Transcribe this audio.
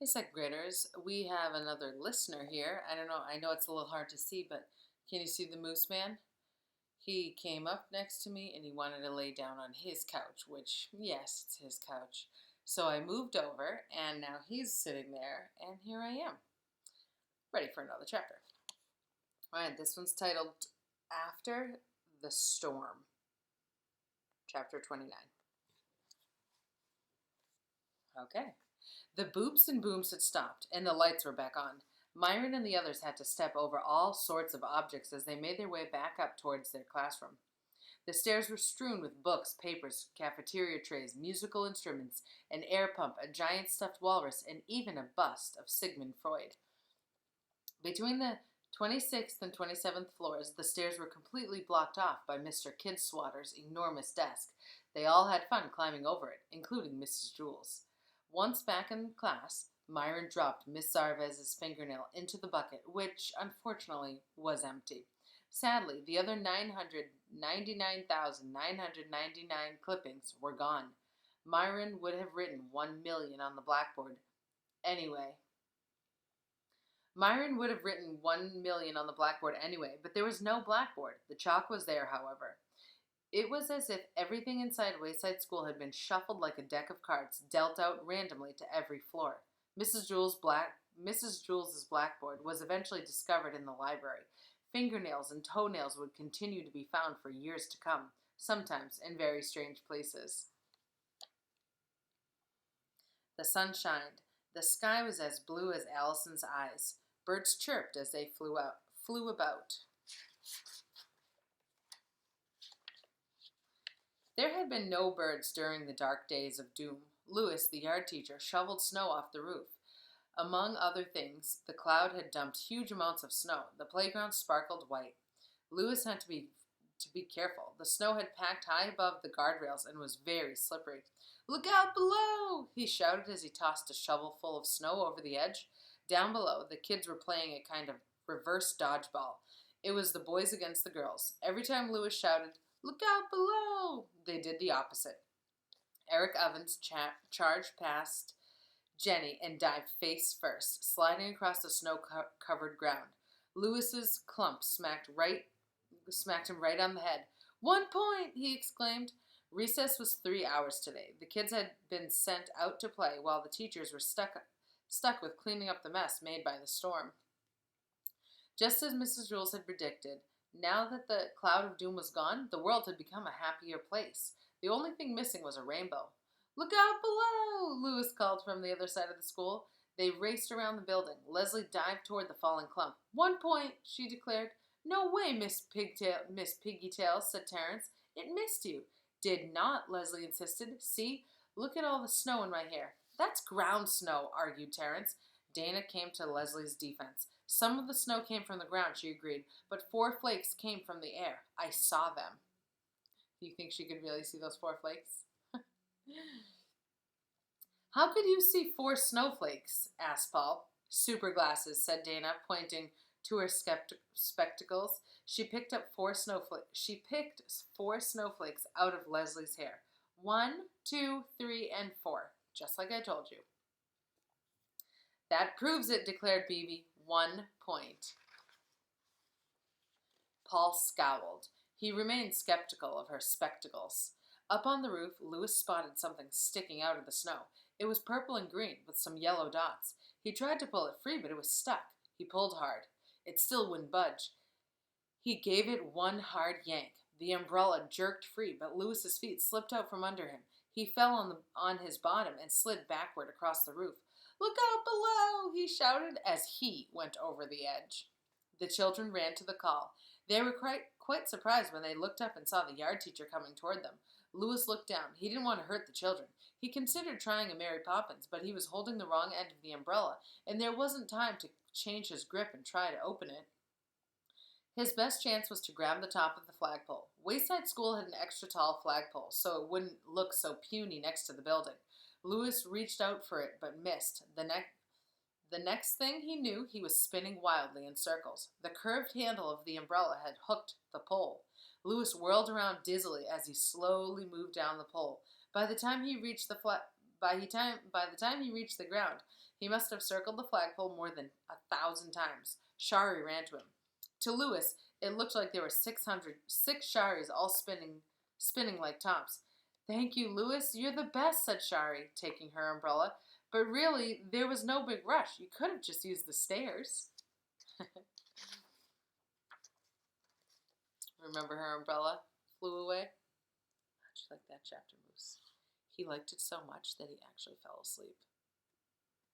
Hey, second graders. We have another listener here. I don't know. I know it's a little hard to see, but can you see the moose man? He came up next to me and he wanted to lay down on his couch, which, yes, it's his couch. So I moved over and now he's sitting there and here I am, ready for another chapter. All right, this one's titled After the Storm, chapter 29. Okay. The boops and booms had stopped, and the lights were back on. Myron and the others had to step over all sorts of objects as they made their way back up towards their classroom. The stairs were strewn with books, papers, cafeteria trays, musical instruments, an air pump, a giant stuffed walrus, and even a bust of Sigmund Freud. Between the 26th and 27th floors, the stairs were completely blocked off by Mr. Kidswatter's enormous desk. They all had fun climbing over it, including Mrs. Jules. Once back in class, Myron dropped Miss Zarvez's fingernail into the bucket, which, unfortunately, was empty. Sadly, the other 999,999 clippings were gone. Myron would have written 1,000,000 on the blackboard. Anyway, Myron would have written 1,000,000 on the blackboard anyway, but there was no blackboard. The chalk was there, however. It was as if everything inside Wayside School had been shuffled like a deck of cards, dealt out randomly to every floor. Mrs. Jules's blackboard was eventually discovered in the library. Fingernails and toenails would continue to be found for years to come, sometimes in very strange places. The sun shined. The sky was as blue as Allison's eyes. Birds chirped as they flew about. There had been no birds during the dark days of doom. Lewis, the yard teacher, shoveled snow off the roof. Among other things, the cloud had dumped huge amounts of snow. The playground sparkled white. Lewis had to be careful. The snow had packed high above the guardrails and was very slippery. "Look out below!" he shouted as he tossed a shovelful of snow over the edge. Down below, the kids were playing a kind of reverse dodgeball. It was the boys against the girls. Every time Lewis shouted, "Look out below!" they did the opposite. Eric Ovens charged past Jenny and dived face first, sliding across the snow-covered ground. Lewis's clump smacked him right on the head. "1 point!" he exclaimed. Recess was 3 hours today. The kids had been sent out to play while the teachers were stuck with cleaning up the mess made by the storm. Just as Mrs. Jules had predicted, now that the cloud of doom was gone, the world had become a happier place. The only thing missing was a rainbow. "Look out below!" Lewis called from the other side of the school. They raced around the building. Leslie dived toward the fallen clump. "1 point," she declared. "No way, Miss Piggytails," said Terence. "It missed you." "Did not," Leslie insisted. "See, look at all the snow in my hair." "That's ground snow," argued Terence. Dana came to Leslie's defense. "Some of the snow came from the ground," she agreed, "but 4 flakes came from the air. I saw them." Do you think she could really see those 4 flakes? "How could you see 4 snowflakes?" asked Paul. "Super glasses," said Dana, pointing to her spectacles. She picked 4 snowflakes out of Leslie's hair. 1, 2, 3, and 4, just like I told you. "That proves it," declared Beebe. 1 point. Paul scowled. He remained skeptical of her spectacles. Up on the roof, Lewis spotted something sticking out of the snow. It was purple and green, with some yellow dots. He tried to pull it free, but it was stuck. He pulled hard. It still wouldn't budge. He gave it one hard yank. The umbrella jerked free, but Lewis's feet slipped out from under him. He fell on his bottom and slid backward across the roof. "Look out below!" he shouted as he went over the edge. The children ran to the call. They were quite surprised when they looked up and saw the yard teacher coming toward them. Lewis looked down. He didn't want to hurt the children. He considered trying a Mary Poppins, but he was holding the wrong end of the umbrella, and there wasn't time to change his grip and try to open it. His best chance was to grab the top of the flagpole. Wayside School had an extra tall flagpole, so it wouldn't look so puny next to the building. Lewis reached out for it, but missed. The next thing he knew, he was spinning wildly in circles. The curved handle of the umbrella had hooked the pole. Lewis whirled around dizzily as he slowly moved down the pole. By the time he reached the By the time he reached the ground, he must have circled the flagpole more than 1,000 times. Shari ran to him. To Louis, it looked like there were 606 Sharis all spinning like tops. "Thank you, Louis. You're the best," said Shari, taking her umbrella. "But really, there was no big rush. You could have just used the stairs." Remember her umbrella flew away? How'd you like that chapter, Moose? He liked it so much that he actually fell asleep.